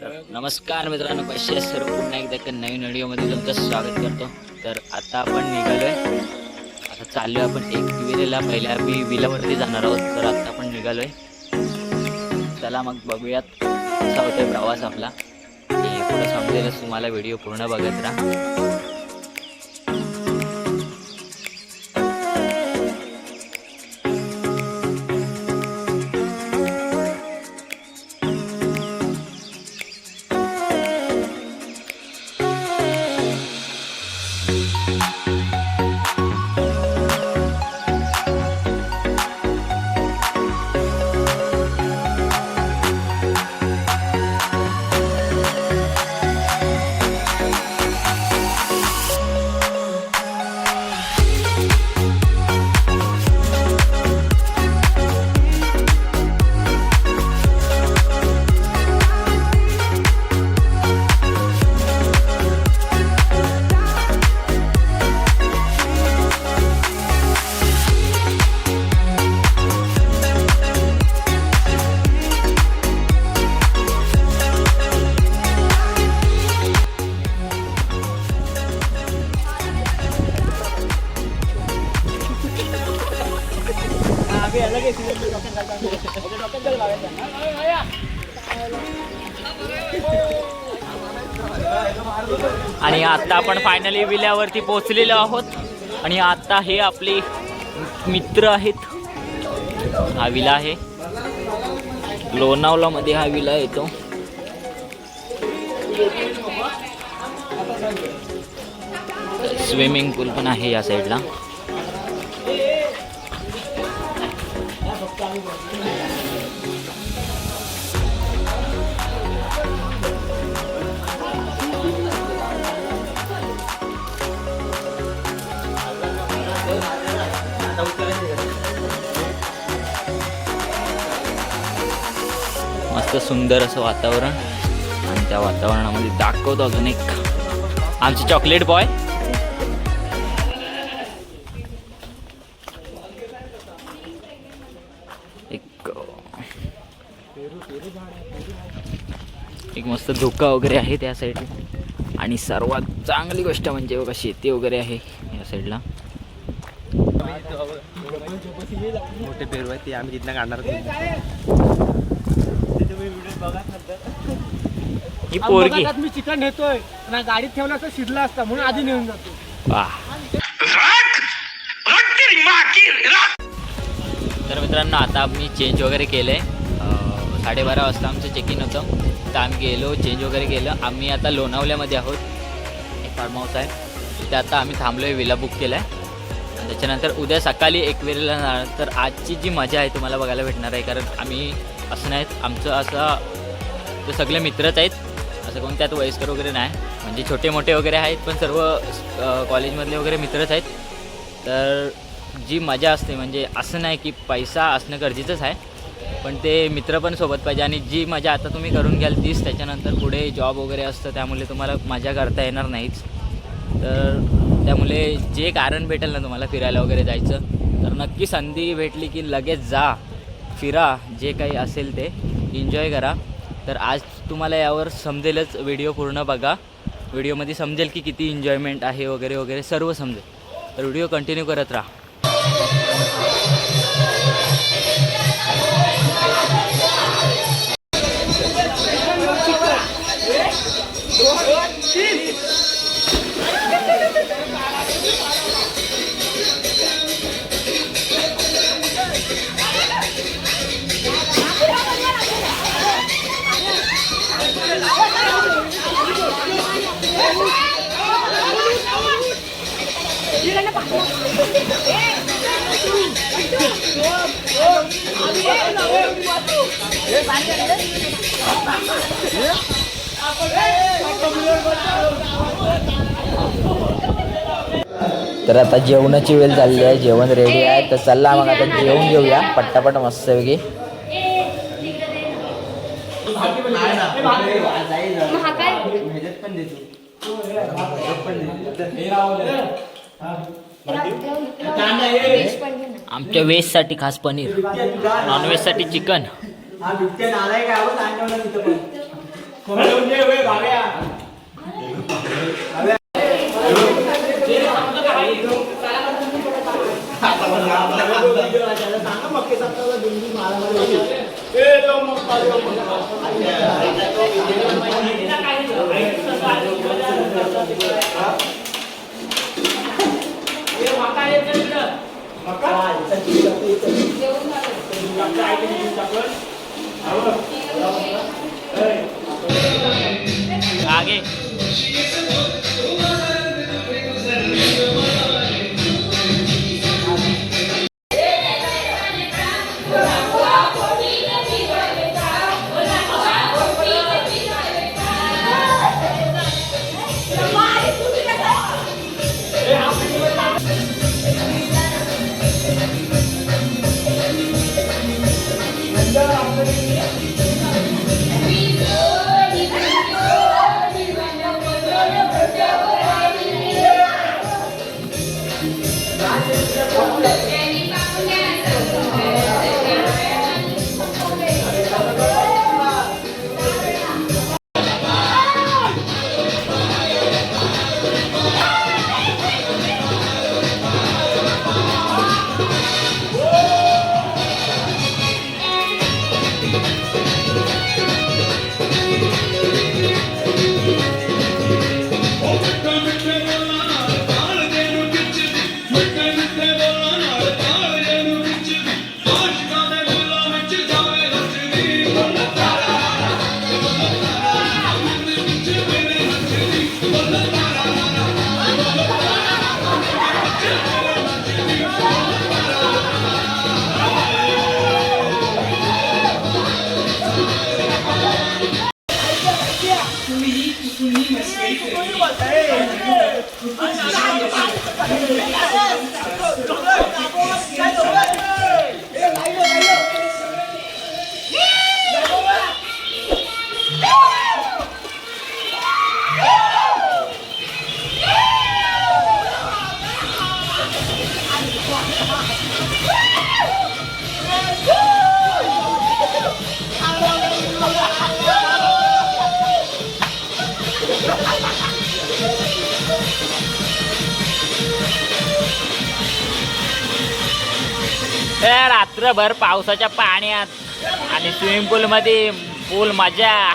तर नमस्कार मित्रांनो, कसे आहेत सर्व? पुन्हा एकदा एका नवीन व्हिडिओमध्ये तुमचं स्वागत करतो. तर आता आपण निघालोय, आता चाललोय आपण एकविरेला. पहिल्या आम्ही विलावरती जाणार आहोत. तर आता आपण निघालोय. चला मग बघूयात कसा होतोय प्रवास आपला. आणि पुढे समजेलच तुम्हाला, व्हिडिओ पूर्ण बघत राहा. आणि आता आपण फायनली विल्यावरती पोहोचलेलो आहोत. आणि आता हे आपले मित्र आहेत. हा विला आहे, लोणावळा मध्ये हा विला येतो. स्विमिंग पूल पण आहे या साईडला. मस्त सुंदर असं वातावरण. आणि त्या वातावरणामध्ये दाखवतो अजून एक आमचे चॉकलेट बॉय. एक मस्त धोका वगैरे आहे त्या साईडला. आणि सर्वात चांगली गोष्ट म्हणजे बघा, शेती वगैरे आहे या साईडला. मोठे पेरू आहेत ते आम्ही तिथनं काढणार. ही पोरगी मी चिकन नेतोय ना, गाडीत ठेवला तर शिरला असता म्हणून आधी नेऊन जातो. तर मित्रांनो, आता आम्ही चेंज वगैरे केलंय. 12:30 वाजता आमचं चेक इन होतं. तर आम्ही गेलो, चेंज वगैरे केलं. आम्ही आता लोणावळ्यामध्ये आहोत. एक फार्म हाऊस आहे तिथे. आता आम्ही थांबलोय, विला बुक केला आहे. आणि त्याच्यानंतर उद्या सकाळी एकविरेला जाणार. तर आजची जी मजा आहे तुम्हाला बघायला भेटणार आहे. कारण आम्ही असं नाहीत, आमचं असं ते सगळे मित्रच आहेत. असं कोण त्यात वयस्कर वगैरे नाही, म्हणजे छोटे मोठे वगैरे आहेत, पण सर्व कॉलेजमधले वगैरे मित्रच आहेत. तर जी मजा असते म्हणजे असं नाही की पैसा असणं गरजेचंच आहे, पण ते मित्र पण सोबत पाहिजे. आणि जी मजा आता तुम्ही करून घ्याल तीच त्याच्यानंतर पुढे जॉब वगैरे असतं, त्यामुळे तुम्हाला मजा करता येणार नाहीच. तर त्यामुळे जे कारण भेटेल ना तुम्हाला फिरायला वगैरे जायचं, तर नक्की संधी भेटली की लगेच जा, फिरा, जे काही असेल ते एन्जॉय करा. तर आज तुम्हाला यावर समजेलच, व्हिडिओ पूर्ण बघा. व्हिडिओमध्ये समजेल की किती एन्जॉयमेंट आहे वगैरे वगैरे सर्व समजेल. तर व्हिडिओ कंटिन्यू करत राहा. तर आता जेवणाची वेळ झालेली आहे, जेवण रेडी आहे. तर चला मग आता जेवून घेऊया पट्टापट मस्तपैकी. आमच्या व्हेजसाठी खास पनीर, नॉनव्हेजसाठी चिकन. आगे रात्रभर पावसाच्या पाण्यात आणि स्विमिंग पूल मध्ये फुल मजा.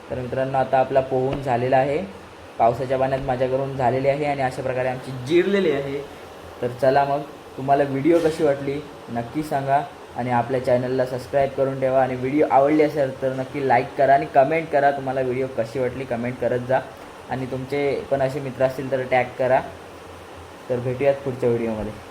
तर मित्रांनो आता आपला पोहून झालेला आहे, पावसाच्या पाण्यात मजा करून झालेली आहे आणि अशा प्रकारे आमची जिरलेली आहे. तर चला मग तुम्हाला व्हिडिओ कशी वाटली नक्की सांगा आणि आपल्या चॅनलला सबस्क्राईब करून ठेवा. आणि व्हिडिओ आवडली असेल तर नक्की लाईक करा आणि कमेंट करा तुम्हाला व्हिडिओ कशी वाटली कमेंट करत जा. आणि तुमचे पण असे मित्र असतील तर टॅग करा. तर भेटूयात पुढच्या व्हिडिओमध्ये.